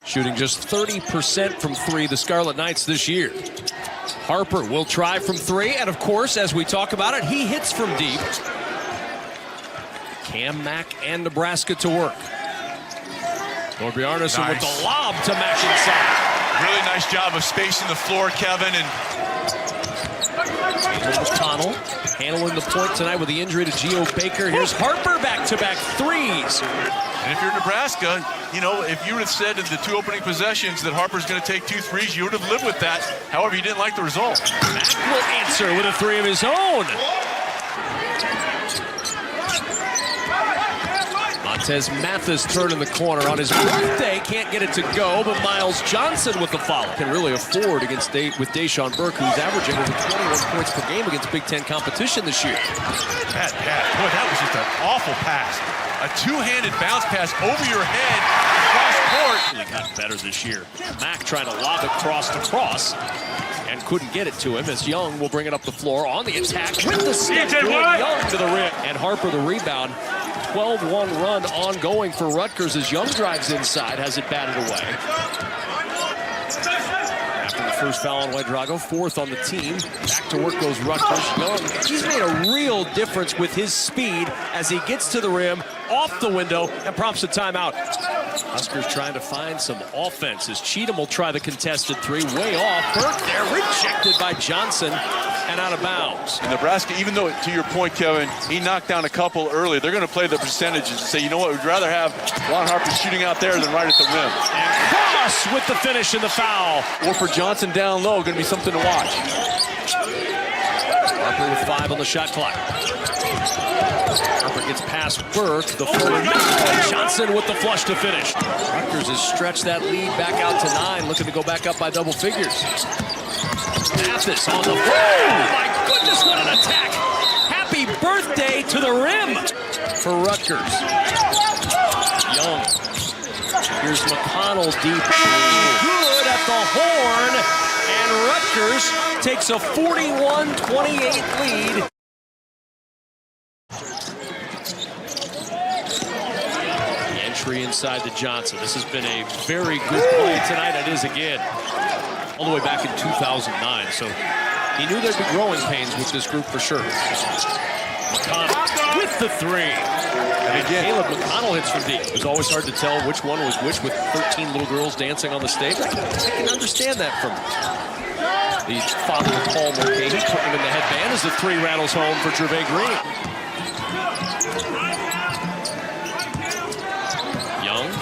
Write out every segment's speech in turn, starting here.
Shooting just 30% from three, the Scarlet Knights this year. Harper will try from three, and of course, as we talk about it, he hits from deep. Cam Mack and Nebraska to work. Arneson with the lob to Mack inside. Really nice job of spacing the floor, Kevin. And McConnell handling the point tonight with the injury to Geo Baker. Here's Harper, back-to-back threes. And if you're Nebraska, you know, if you would have said in the two opening possessions that Harper's going to take 2 threes, you would have lived with that. However, you didn't like the result. Mack will answer with a three of his own. Montez Mathis turn in the corner on his birthday. Can't get it to go, but Myles Johnson with the foul. Can really afford against with Deshaun Burke, who's averaging over 21 points per game against Big Ten competition this year. Pat, boy, that was just an awful pass. A two-handed bounce pass over your head across court. Really got better this year. Mack trying to lob it cross to cross and couldn't get it to him as Young will bring it up the floor on the attack with the stick. Young to the rim. And Harper the rebound. 12-1 run ongoing for Rutgers as Young drives inside, has it batted away. After the first foul on Ouedraogo, fourth on the team. Back to work goes Rutgers. Young, he's made a real difference with his speed as he gets to the rim, off the window, and prompts a timeout. Huskers trying to find some offense as Cheatham will try the contested three, way off. Burke there, rejected by Johnson and out of bounds. And Nebraska, even though, to your point, Kevin, he knocked down a couple early, they're going to play the percentages and say, you know what, we'd rather have Ron Harper shooting out there than right at the rim. And Cross with the finish and the foul. Or for Johnson down low, going to be something to watch. Harper with 5 on the shot clock. Harper gets past Burke, the floater. Johnson with the flush to finish. Rutgers has stretched that lead back out to 9, looking to go back up by double figures. Mathis on the floor. Oh my goodness, what an attack! Happy birthday to the rim for Rutgers. Young. Here's McConnell deep. Good at the horn. And Rutgers takes a 41-28 lead. The entry inside to Johnson. This has been a very good play tonight. It is again. All the way back in 2009, so he knew there'd be growing pains with this group for sure. McConnell with the three. And again, Caleb McConnell hits from deep. It was always hard to tell which one was which with 13 little girls dancing on the stage. I can understand that from the father of Paul Mulcahy. He put him in the headband as the three rattles home for Gervais Green. Young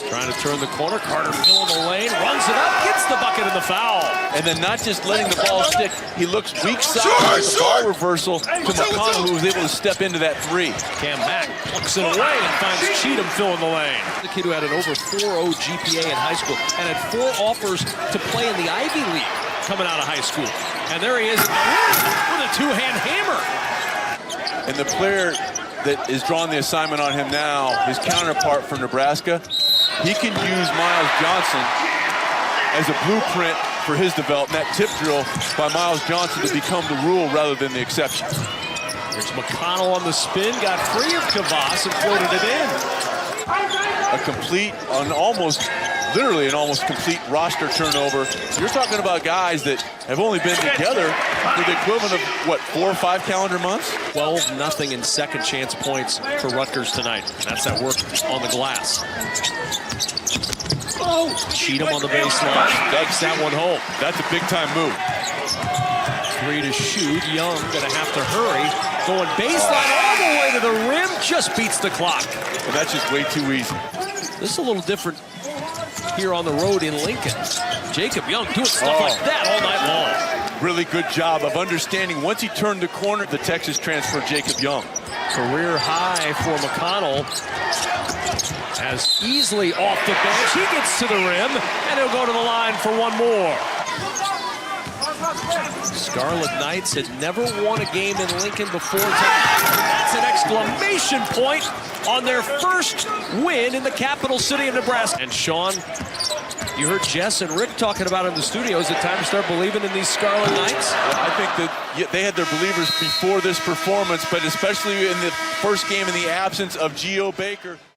trying to turn the corner. Carter filling the lane, runs it up, gets the bucket and the foul. And then not just letting the ball stick, he looks weak side with the ball reversal to McConnell, who was able to step into that three. Cam Mack plucks it away and finds Cheatham filling the lane. The kid who had an over 4.0 GPA in high school and had 4 offers to play in the Ivy League coming out of high school. And there he is with a two-hand hammer. And the player that is drawing the assignment on him now, his counterpart from Nebraska, he can use Myles Johnson as a blueprint for his development. That tip drill by Myles Johnson to become the rule rather than the exception. There's McConnell on the spin, got free of Kavas and floated it in. A complete, literally an almost complete roster turnover. You're talking about guys that have only been together for the equivalent of, what, 4 or 5 calendar months? 12-0 in second chance points for Rutgers tonight. That's that work on the glass. Oh, Cheatham on the baseline. Takes that one home. That's a big-time move. 3 to shoot. Young gonna have to hurry. Going baseline all the way to the rim. Just beats the clock. And that's just way too easy. This is a little different here on the road in Lincoln. Jacob Young doing stuff like that all night long. Really good job of understanding once he turned the corner, the Texas transfer, Jacob Young. Career high for McConnell. As easily off the bench, he gets to the rim, and he'll go to the line for one more. Scarlet Knights had never won a game in Lincoln before tonight. That's an exclamation point on their first win in the capital city of Nebraska. And Sean, you heard Jess and Rick talking about in the studio. Is it time to start believing in these Scarlet Knights? Well, I think that they had their believers before this performance, but especially in the first game in the absence of Geo Baker.